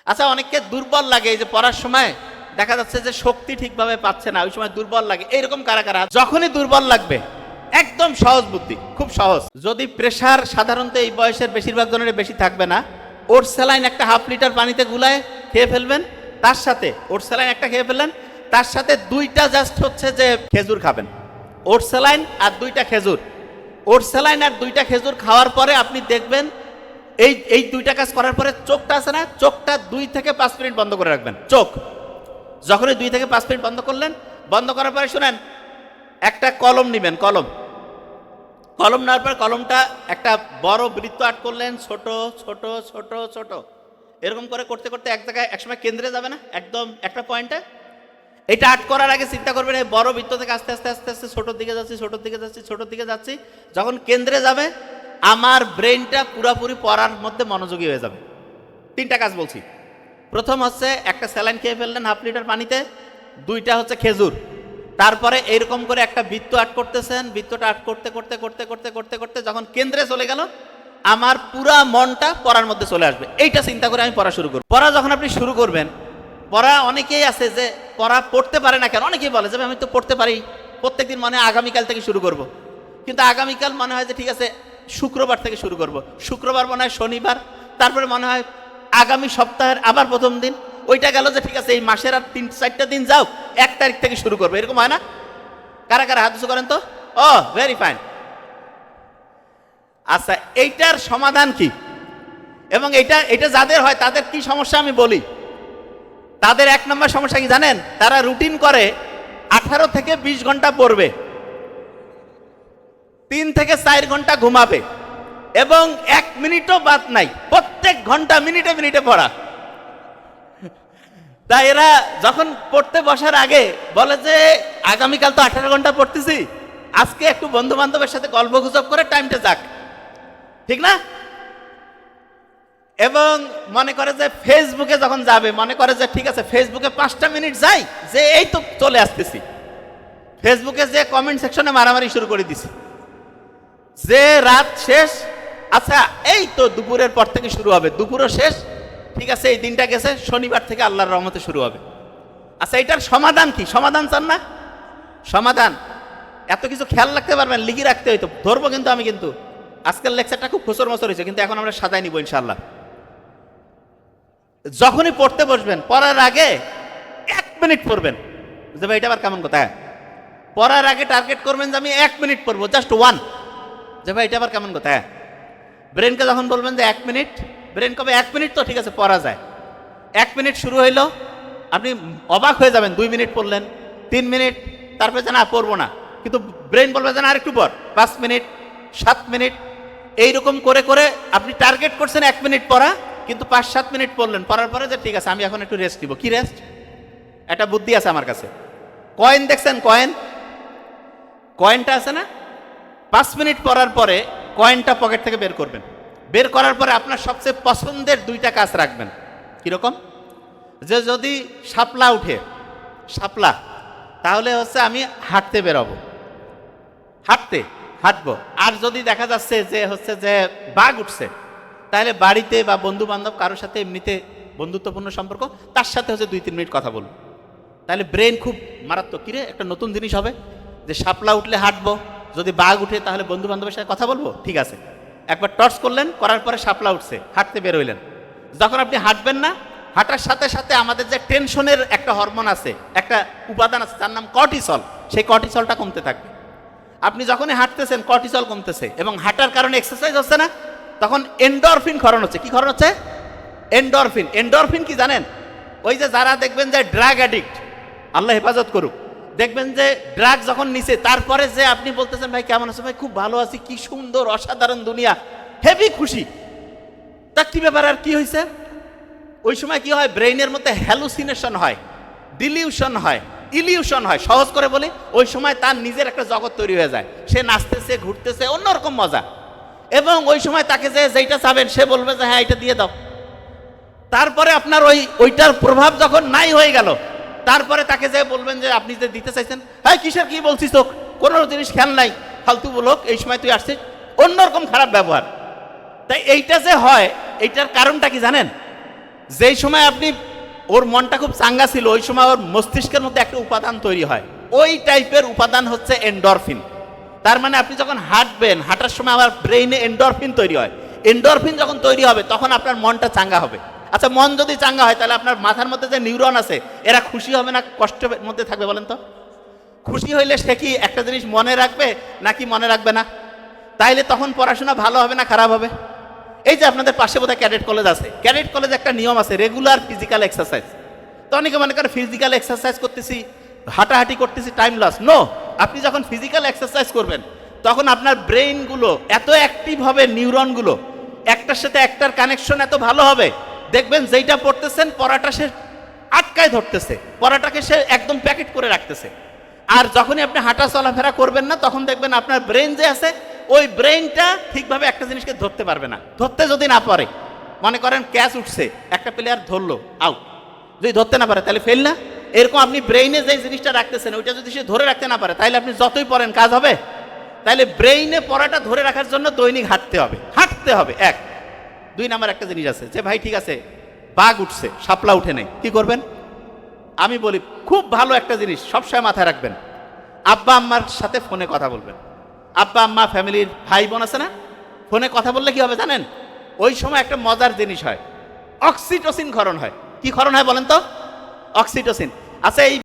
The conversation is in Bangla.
আচ্ছা, অনেককে দুর্বল লাগে, এই যে পড়ার সময় দেখা যাচ্ছে যে শক্তি ঠিকভাবে পাচ্ছে না, ওই সময় দুর্বল লাগে, এইরকম কারা কারা? যখনই দুর্বল লাগবে, একদম সহজ বুদ্ধি, খুব সহজ। যদি প্রেশার সাধারণত এই বয়সের বেশিরভাগ জনের বেশি থাকবে না, ওটস স্যালাইন একটা 1/2 লিটার পানিতে গুলায় খেয়ে ফেলবেন, তার সাথে ওটস স্যালাইন একটা খেয়ে ফেললেন, তার সাথে 2টা জাস্ট হচ্ছে যে খেজুর খাবেন। ওটস স্যালাইন আর 2টা খেজুর, ওটস স্যালাইন আর 2টা খেজুর খাওয়ার পরে আপনি দেখবেন এই 2টা কাজ করার পরে চোখটা আছে না, চোখটা 2 থেকে 5 মিনিট বন্ধ করে রাখবেন। চোখ যখনই 2 থেকে 5 মিনিট বন্ধ করলেন, বন্ধ করার পরে শুনেন, একটা কলম নেবেন, কলম নেওয়ার পর কলমটা একটা বড় বৃত্ত আর্ট করলেন, ছোট ছোট ছোট ছোট এরকম করে করতে করতে এক জায়গায় একসময় কেন্দ্রে যাবে না, একদম একটা পয়েন্টে। এটা আর্ট করার আগে চিন্তা করবেন এই বড় বৃত্ত থেকে আস্তে আস্তে আস্তে আস্তে ছোটোর দিকে যাচ্ছি, ছোটোর দিকে যাচ্ছি, ছোটোর দিকে যাচ্ছি। যখন কেন্দ্রে যাবে আমার ব্রেনটা পুরোপুরি পড়ার মধ্যে মনোযোগী হয়ে যাবে। 3টা কাজ বলছি। প্রথম হচ্ছে একটা স্যালাইন খেয়ে ফেললেন 1/2 লিটার পানিতে, 2টা হচ্ছে খেজুর, তারপরে এইরকম করে একটা বৃত্ত আর্ট করতেছেন, বৃত্তটা আর্ট করতে করতে করতে করতে করতে করতে যখন কেন্দ্রে চলে গেল আমার পুরা মনটা পড়ার মধ্যে চলে আসবে। এইটা চিন্তা করে আমি পড়া শুরু করব। পড়া যখন আপনি শুরু করবেন, পড়া অনেকেই আছে যে পড়া পড়তে পারে না কেন, অনেকেই বলে যে আমি তো পড়তে পারি, প্রত্যেকদিন মনে হয় আগামীকাল থেকে শুরু করব, কিন্তু আগামীকাল মনে হয় যে ঠিক আছে শুক্রবার থেকে শুরু করব, শুক্রবার মনে হয় শনিবার, তারপরে মনে হয় আগামী সপ্তাহের আবার প্রথম দিন, ওইটা গেল যে ঠিক আছে এই মাসের আর 3-4টা দিন যাও, 1 তারিখ থেকে শুরু করবো, এরকম হয় না? কারা কারা হাত উঁচু করেন তো? ও ভেরি ফাইন। আচ্ছা, এইটার সমাধান কি? এবং এটা যাদের হয় তাদের কি সমস্যা আমি বলি। তাদের 1 নম্বর সমস্যা কি জানেন? তারা রুটিন করে 18 থেকে 20 ঘন্টা পড়বে, 3 থেকে 4 ঘন্টা ঘুমাবে এবং 1 মিনিটও বাদ নাই, প্রত্যেক ঘন্টা মিনিটে মিনিটে পড়া। তা এরা যখন পড়তে বসার আগে বলে যে আগামীকাল তো 18 ঘন্টা পড়তেছি, আজকে একটু বন্ধু বান্ধবের সাথে গল্প গুজব করে টাইমটা যাক, ঠিক না? এবং মনে করে যে ফেসবুকে যখন যাবে, মনে করে যে ঠিক আছে ফেসবুকে 5টা মিনিট যাই, যে এই তো চলে আসতেছি, ফেসবুকে যে কমেন্ট সেকশনে মারামারি শুরু করে দিছি, যে রাত শেষ, আচ্ছা এই তো দুপুরের পর থেকে শুরু হবে, দুপুরও শেষ, ঠিক আছে এই দিনটা গেছে, শনিবার থেকে আল্লাহর রহমতে শুরু হবে। আচ্ছা, এটার সমাধান কি? সমাধান চান না? সমাধান এত কিছু খেয়াল রাখতে পারবেন, লিখে রাখতে হইতো, ধরবো কিন্তু আমি, কিন্তু আজকের লেকচারটা খুব খোসর মসর হয়েছে, কিন্তু এখন আমরা সাজাই নিব ইনশাআল্লাহ। যখনই পড়তে বসবেন, পড়ার আগে 1 মিনিট পড়বেন, যে ভাই এটা আবার কেমন কথা? পড়ার আগে টার্গেট করবেন যে আমি 1 মিনিট পড়বো, জাস্ট 1, যে ভাই এটা আবার কেমন কথা? ব্রেনকে যখন বলবেন যে 1 মিনিট, ব্রেন কবে 1 মিনিট তো ঠিক আছে পড়া যায়। 1 মিনিট শুরু হইলো, আপনি অবাক হয়ে যাবেন, 2 মিনিট পড়লেন, 3 মিনিট, তারপরে যে না পড়বো না, কিন্তু ব্রেন বলবে যে না আরেকটু পর, 5 মিনিট, 7 মিনিট, এইরকম করে করে আপনি টার্গেট করছেন 1 মিনিট পড়া, কিন্তু 5-7 মিনিট পড়লেন, পড়ার পরে যে ঠিক আছে আমি এখন একটু রেস্ট নিব। কি রেস্ট? একটা বুদ্ধি আছে আমার কাছে। কয়েন দেখছেন? কয়েনটা আছে না, 5 মিনিট পড়ার পরে কয়েনটা পকেট থেকে বের করবেন, বের করার পরে আপনার সবচেয়ে পছন্দের 2টা কাজ রাখবেন। কিরকম? যে যদি শাপলা উঠে, শাপলা, তাহলে হচ্ছে আমি হাঁটতে বেরোবো, হাঁটবো। আর যদি দেখা যাচ্ছে যে হচ্ছে যে বাঘ উঠছে, তাহলে বাড়িতে বা বন্ধু বান্ধব কারোর সাথে এমনিতে বন্ধুত্বপূর্ণ সম্পর্ক, তার সাথে হচ্ছে 2-3 মিনিট কথা বলবো, তাহলে ব্রেন খুব মারাত্মক। কিরে একটা নতুন জিনিস হবে যে শাপলা উঠলে হাঁটবো, যদি বাঘ উঠে তাহলে বন্ধু বান্ধবের সাথে কথা বলবো, ঠিক আছে। একবার টর্চ করলেন, করার পরে শাপলা উঠছে, হাঁটতে বের হইলেন। যখন আপনি হাঁটবেন না, হাঁটার সাথে সাথে আমাদের যে টেনশনের একটা হরমোন আছে, একটা উপাদান আছে যার নাম কর্টিসল, সেই কর্টিসলটা কমতে থাকবে। আপনি যখনই হাঁটতেছেন কর্টিসল কমতেছে, এবং হাঁটার কারণে এক্সারসাইজ হচ্ছে না, তখন এন্ডরফিন ক্ষরণ হচ্ছে। কি ক্ষরণ হচ্ছে? এন্ডরফিন। এন্ডরফিন কি জানেন? ওই যে যারা দেখবেন যে ড্রাগ অ্যাডিক্ট, আল্লাহ হেফাজত করুক, দেখবেন যে ড্রাগ যখন নিছে, তারপরে যে আপনি বলতেছেন ভাই কেমন আছে, ভাই খুব ভালো আছি, কি সুন্দর অসাধারণ দুনিয়া, হেভি খুশি, তা কি ব্যাপার, আর কি হয়েছে? ওই সময় কি হয়? ব্রেইনের মধ্যে হ্যালুসিনেশন হয়, ডিলিউশন হয়, ইলিউশন হয়। সহজ করে বলি, ওই সময় তার নিজের একটা জগৎ তৈরি হয়ে যায়, সে নাচতেছে, ঘুরতেছে, অন্যরকম মজা। এবং ওই সময় তাকে যে যেইটা চাবেন সে বলবে যে হ্যাঁ এটা দিয়ে দাও। তারপরে আপনার ওইটার প্রভাব যখন নাই হয়ে গেল, তারপরে তাকে যে বলবেন যে আপনি যে দিতে চাইছেন, হ্যাঁ কিসের কি বলছিস, তো কোনো জিনিস খেয়াল নাই, ফালতু বলোক, এই সময় তুই আসছিস, অন্যরকম খারাপ ব্যবহার। তাই এইটা যে হয়, এইটার কারণটা কি জানেন? যেই সময় আপনি ওর মনটা খুব চাঙ্গা ছিল, ওই সময় ওর মস্তিষ্কের মধ্যে একটা উপাদান তৈরি হয়, ওই টাইপের উপাদান হচ্ছে এন্ডরফিন। তার মানে আপনি যখন হাঁটবেন, হাঁটার সময় আমার ব্রেইনে এন্ডরফিন তৈরি হয়। এন্ডরফিন যখন তৈরি হবে তখন আপনার মনটা চাঙ্গা হবে। আচ্ছা, মন যদি চাঙ্গা হয় তাহলে আপনার মাথার মধ্যে যে নিউরন আছে এরা খুশি হবে না কষ্টের মধ্যে থাকবে বলেন তো? খুশি হইলে সে কি একটা জিনিস মনে রাখবে নাকি মনে রাখবে না? তাইলে তখন পড়াশোনা ভালো হবে না খারাপ হবে? এই যে আপনাদের পাশে বোধহয় ক্যাডেট কলেজ আছে, ক্যাডেট কলেজে একটা নিয়ম আছে, রেগুলার ফিজিক্যাল এক্সারসাইজ। তো অনেকে মনে করে ফিজিক্যাল এক্সারসাইজ করতেছি, হাঁটাহাঁটি করতেছি, টাইম লস। নো, আপনি যখন ফিজিক্যাল এক্সারসাইজ করবেন তখন আপনার ব্রেইনগুলো এত অ্যাক্টিভ হবে, নিউরনগুলো একটার সাথে একটার কানেকশন এত ভালো হবে, দেখবেন যেইটা পড়তেছেন পড়াটা সে আটকায় ধরতেছে, পড়াটাকে সে একদম প্যাকেট করে রাখতেছে। আর যখনই আপনি হাঁটা চলাফেরা করবেন না তখন দেখবেন আপনার ব্রেন যে আছে ওই ব্রেইনটা ঠিকভাবে একটা জিনিসকে ধরতে পারবে না। ধরতে যদি না পারে, মনে করেন ক্যাচ উঠছে, একটা প্লেয়ার ধরলো, আউট। যদি ধরতে না পারে তাহলে ফেল না? এরকম আপনি ব্রেইনে যে জিনিসটা রাখতেছেন ওইটা যদি সে ধরে রাখতে না পারে তাহলে আপনি যতই পড়েন কাজ হবে? তাহলে ব্রেইনে পড়াটা ধরে রাখার জন্য দৈনিক হাঁটতে হবে, হাঁটতে হবে। এক। দুই নাম্বার একটা জিনিস আছে যে ভাই ঠিক আছে বাঘ উঠছে, শাপলা উঠে নেই, কি করবেন? আমি বলি খুব ভালো একটা জিনিস সবসময় মাথায় রাখবেন, আব্বা আম্মার সাথে ফোনে কথা বলবেন। আব্বা আম্মা, ফ্যামিলির ভাই বোন আছে না, ফোনে কথা বললে কি হবে জানেন? ওই সময় একটা মজার জিনিস হয়, অক্সিটোসিন ক্ষরণ হয়। কি ক্ষরণ হয় বলেন তো? অক্সিটোসিন। আচ্ছা, এই